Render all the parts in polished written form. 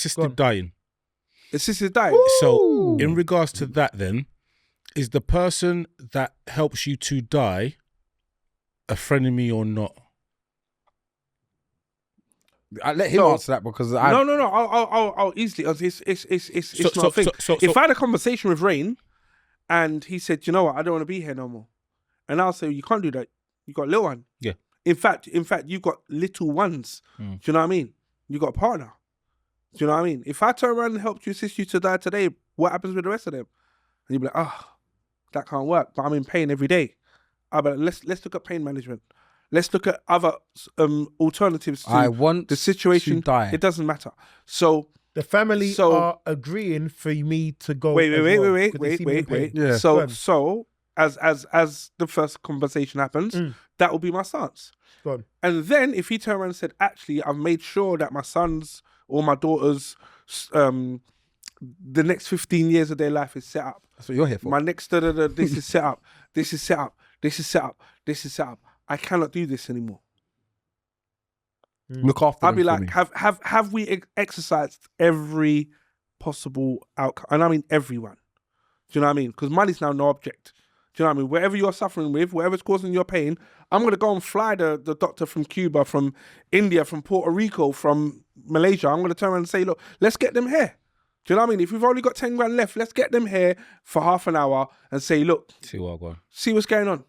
assisted dying. Assisted dying. Ooh. So in regards to that, then, is the person that helps you to die a frenemy or not? I let him answer that because No. I'll easily. It's not a thing. If I had a conversation with Rain, and he said, "You know what? I don't want to be here no more," and I'll say, "You can't do that. You got a little one." Yeah. In fact, you've got little ones. Do you know what I mean? You got a partner. Do you know what I mean? If I turn around and help you, assist you to die today, what happens with the rest of them? And you'll be like, that can't work. But I'm in pain every day. But let's look at pain management. Let's look at other alternatives to I want the situation. to die. It doesn't matter. So the family are agreeing for me to go. Wait. Yeah. So as the first conversation happens, that will be my stance. Go on. And then if he turned around and said, actually, I've made sure that my sons or my daughters, the next 15 years of their life is set up. That's what you're here for. My next, this is set up. This is set up. This is set up. This is set up. I cannot do this anymore. Look after I'll them be for like, me. have we exercised every possible outcome? And I mean everyone. Do you know what I mean? Because money's now no object. Do you know what I mean? Whatever you're suffering with, whatever's causing your pain, I'm going to go and fly the doctor from Cuba, from India, from Puerto Rico, from Malaysia. I'm going to turn around and say, look, let's get them here. Do you know what I mean? If we've only got 10 grand left, let's get them here for half an hour and say, look, See what's going on.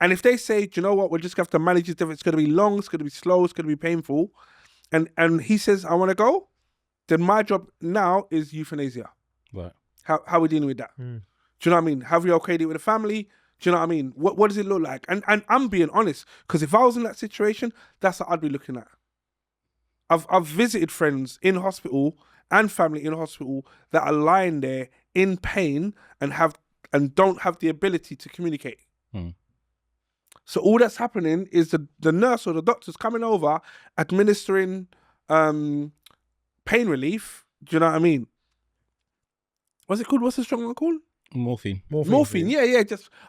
And if they say, do you know what, we're just going to have to manage it. It's going to be long, it's going to be slow, it's going to be painful. And he says, I want to go, then my job now is euthanasia. Right. How are we dealing with that? Do you know what I mean? Have we okayed it with the family? Do you know what I mean? What does it look like? And I'm being honest, because if I was in that situation, that's what I'd be looking at. I've visited friends in hospital and family in hospital that are lying there in pain and don't have the ability to communicate. So all that's happening is the nurse or the doctor's coming over, administering pain relief. Do you know what I mean? What's it called? What's the strong one called? Morphine. Yeah.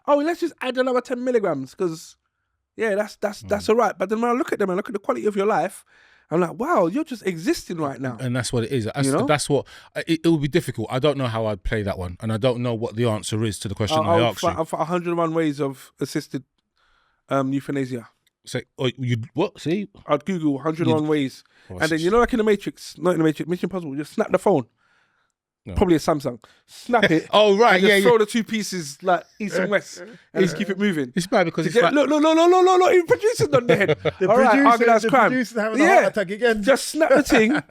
Let's just add another 10 milligrams because, that's all right. But then when I look at them and look at the quality of your life, I'm like, wow, you're just existing right now. And that's what it is. That's what it will be difficult. I don't know how I'd play that one, and I don't know what the answer is to the question I asked you. I've got 101 ways of assisted euthanasia. So, you'd what? See, I'd Google 101 ways, and then like in the Matrix, not in the Matrix, Mission Impossible, just snap the phone. No. Probably a Samsung. Snap it. Oh right, and just throw the two pieces like east and west, and just keep it moving. It's bad because look. Even producers on the head. The producers having a heart attack again. Just snap the thing.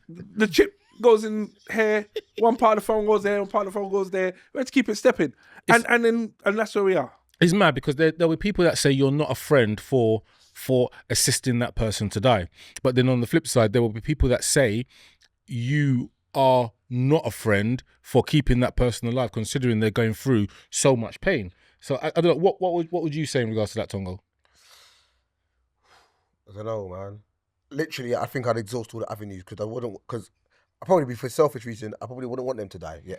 The chip goes in here. One part of the phone goes there. One part of the phone goes there. Let's keep it stepping. And that's where we are. It's mad because there were people that say you're not a friend for assisting that person to die, but then on the flip side, there will be people that say you are not a friend for keeping that person alive, considering they're going through so much pain. So I don't know, what would you say in regards to that, Tongo? I don't know, man. Literally, I think I'd exhaust all the avenues because I probably be for selfish reason. I probably wouldn't want them to die. Yeah,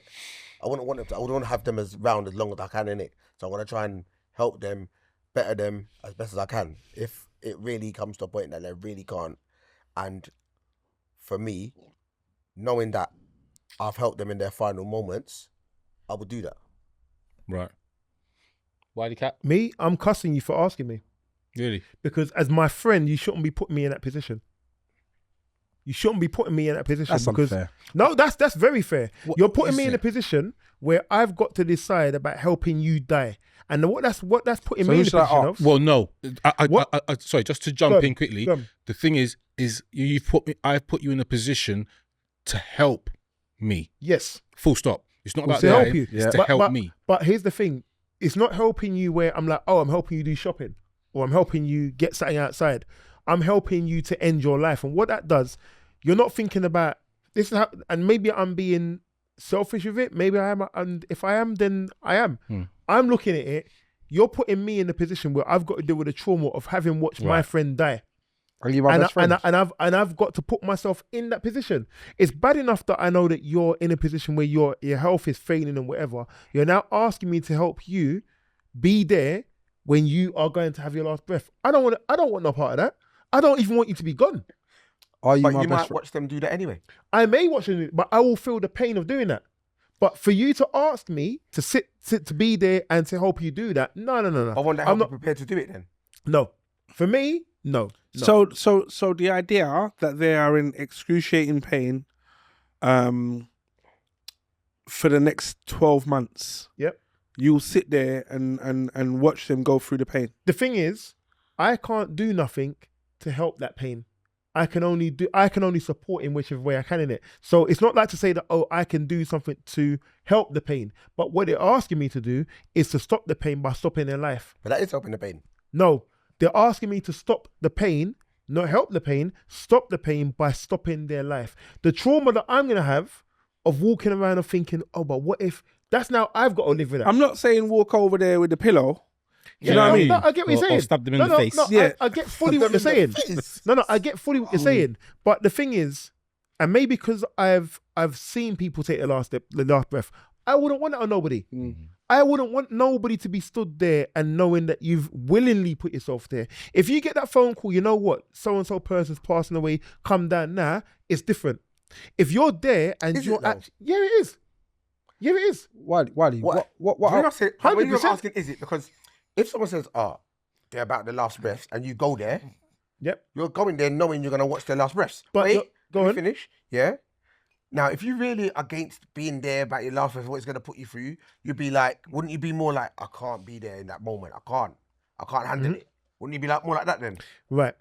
I wouldn't want them to. I would want to have them around as long as I can in it. So I'm gonna try and help them, better them as best as I can. If it really comes to a point that they really can't, and for me, knowing that I've helped them in their final moments, I would do that. Right. Wileycat? Me, I'm cussing you for asking me. Really? Because as my friend, you shouldn't be putting me in that position. You shouldn't be putting me in that position. That's because unfair. No, that's very fair. You're putting me in a position where I've got to decide about helping you die. And what that's putting me in the position of. Well, no. Sorry, just to jump in quickly. The thing is I've put you in a position to help me. Yes. Full stop. It's not about to help you. It's to help me. But here's the thing. It's not helping you where I'm like, I'm helping you do shopping, or I'm helping you get something outside. I'm helping you to end your life. And what that does, you're not thinking about this is how, and maybe I'm being selfish with it. Maybe I am. And if I am, then I am. I'm looking at it. You're putting me in a position where I've got to deal with the trauma of having watched my friend die. And I've got to put myself in that position. It's bad enough that I know that you're in a position where your health is failing and whatever. You're now asking me to help you be there when you are going to have your last breath. I don't want no part of that. I don't even want you to be gone. Are you But my you best might friend? watch them do that anyway. I may watch it, but I will feel the pain of doing that. But for you to ask me to sit to be there and to help you do that, no. I wonder how you're prepared to do it then. No. For me, no. So the idea that they are in excruciating pain, for the next 12 months. Yep. You'll sit there and watch them go through the pain. The thing is, I can't do nothing to help that pain. I can only support in whichever way I can in it. So it's not like to say that, I can do something to help the pain. But what they're asking me to do is to stop the pain by stopping their life. But that is helping the pain. No, they're asking me to stop the pain, not help the pain, stop the pain by stopping their life. The trauma that I'm going to have of walking around and thinking, but what if, that's now I've got to live with that. I'm not saying walk over there with the pillow. You know what I mean? No, I get what you're saying. Or stab them in the face. No, Yeah. I get fully what you're saying. No, I get fully what you're saying. But the thing is, and maybe because I've seen people take the last breath, I wouldn't want it on nobody. I wouldn't want nobody to be stood there and knowing that you've willingly put yourself there. If you get that phone call, you know what, so-and-so person's passing away, come down now, it's different. If you're there and you're actually, yeah, it is. Yeah, it is. Wiley, What I- I say, when you're 100%. asking, is it? Because if someone says, they're about the last breaths, and you go there, Yep. you're going there knowing you're going to watch their last breaths. But Wait, go let me on. finish. Yeah. Now, if you really against being there about your last breath, what it's going to put you through, you'd be like, wouldn't you be more like, I can't be there in that moment. I can't handle it. Wouldn't you be like more like that then? Right.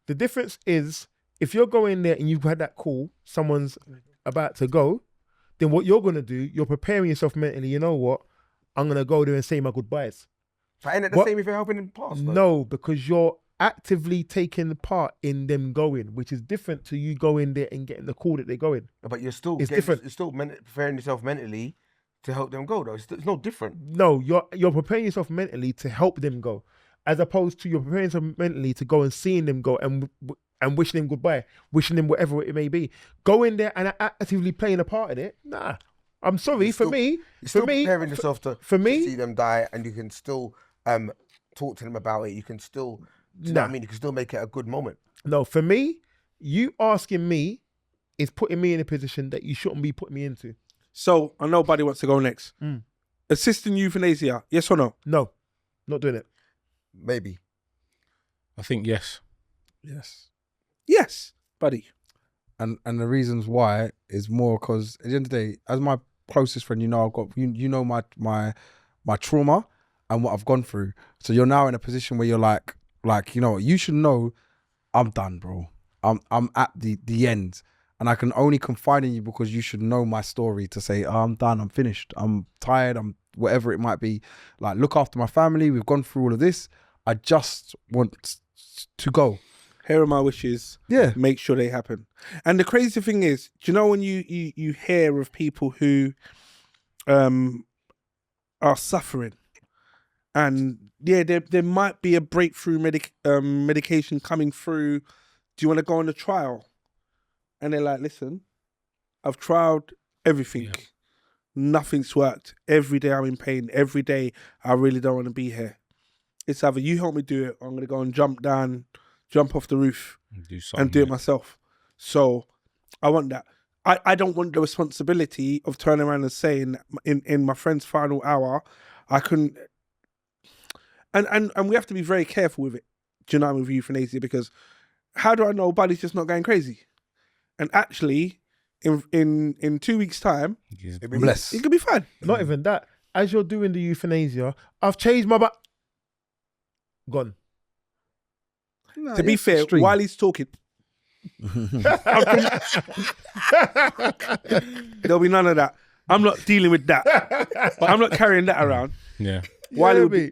The difference is, if you're going there and you've had that call, someone's about to go, then what you're going to do, you're preparing yourself mentally, you know what, I'm going to go there and say my goodbyes. But ain't it the What? same if you're helping them pass? though? No, because you're actively taking part in them going, which is different to you going there and getting the call that they're going. But you're still It's different. You're still preparing yourself mentally to help them go, though. It's no different. No, you're preparing yourself mentally to help them go, as opposed to you're preparing yourself mentally to go and seeing them go and wishing them goodbye, wishing them whatever it may be. Going there and actively playing a part in it, nah. I'm sorry, You're still preparing yourself to see them die, and you can still talk to them about it. You can still, do you know what I mean? You can still make it a good moment. No, for me, you asking me is putting me in a position that you shouldn't be putting me into. So I know Buddy wants to go next. Assisting euthanasia, yes or no? No, not doing it. Maybe. I think yes. yes. Yes, Buddy. And the reasons why is more because at the end of the day, as my closest friend, you know, I've got you know my trauma and what I've gone through. So you're now in a position where you're like you know, you should know I'm done, bro. I'm at the end, and I can only confide in you because you should know my story to say, I'm done, I'm finished, I'm tired, I'm whatever it might be. Like, look after my family. We've gone through all of this. I just want to go. Here are my wishes. Yeah. Make sure they happen. And the crazy thing is, do you know when you hear of people who are suffering, and yeah, there might be a breakthrough medication coming through. Do you want to go on a trial? And they're like, listen, I've tried everything. Yeah. Nothing's worked. Every day I'm in pain. Every day I really don't want to be here. It's either you help me do it, or I'm going to go and jump off the roof Do something. and do it myself. So I want that. I don't want the responsibility of turning around and saying in my friend's final hour, I couldn't. And we have to be very careful with it. Do you know what I mean, with euthanasia? Because how do I know Buddy's just not going crazy? And actually, in 2 weeks' time, Bless. he could be fine. Not even that. As you're doing the euthanasia, I've changed my gone. To be fair, extreme. while he's talking, there'll be none of that. I'm not dealing with that. I'm not carrying that around. Yeah. Wiley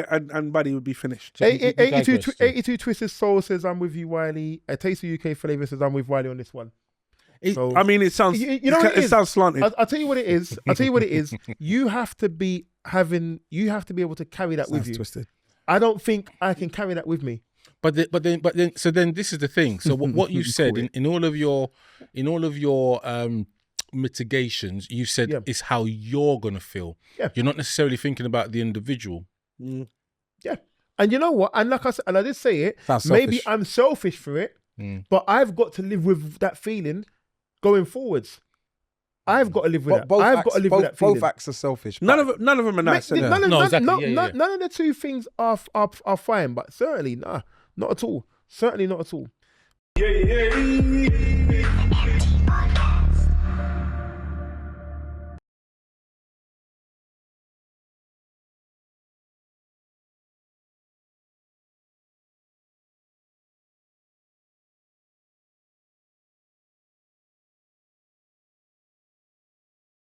and Buddy would be finished. 82 Twisted Soul says I'm with you, Wiley. A Taste of UK Flavor says I'm with Wiley on this one. So- I mean, it sounds. You know what it sounds slanted. I'll tell you what it is. You have to be able to carry that with Sounds you. twisted. I don't think I can carry that with me. But then, so then this is the thing. So what you said in all of your mitigations, you said Yeah. it's how you're gonna feel. Yeah. You're not necessarily thinking about the individual. Yeah. And you know what? And like I said, and I did say it, Sounds maybe selfish. I'm selfish for it, But I've got to live with that feeling going forwards. I've got to live with that. I've got to live with that feeling. Both acts are selfish. None of them are nice. None innit? of- No, none- exactly. none- none of the two things are fine, but certainly not at all. Certainly not at all.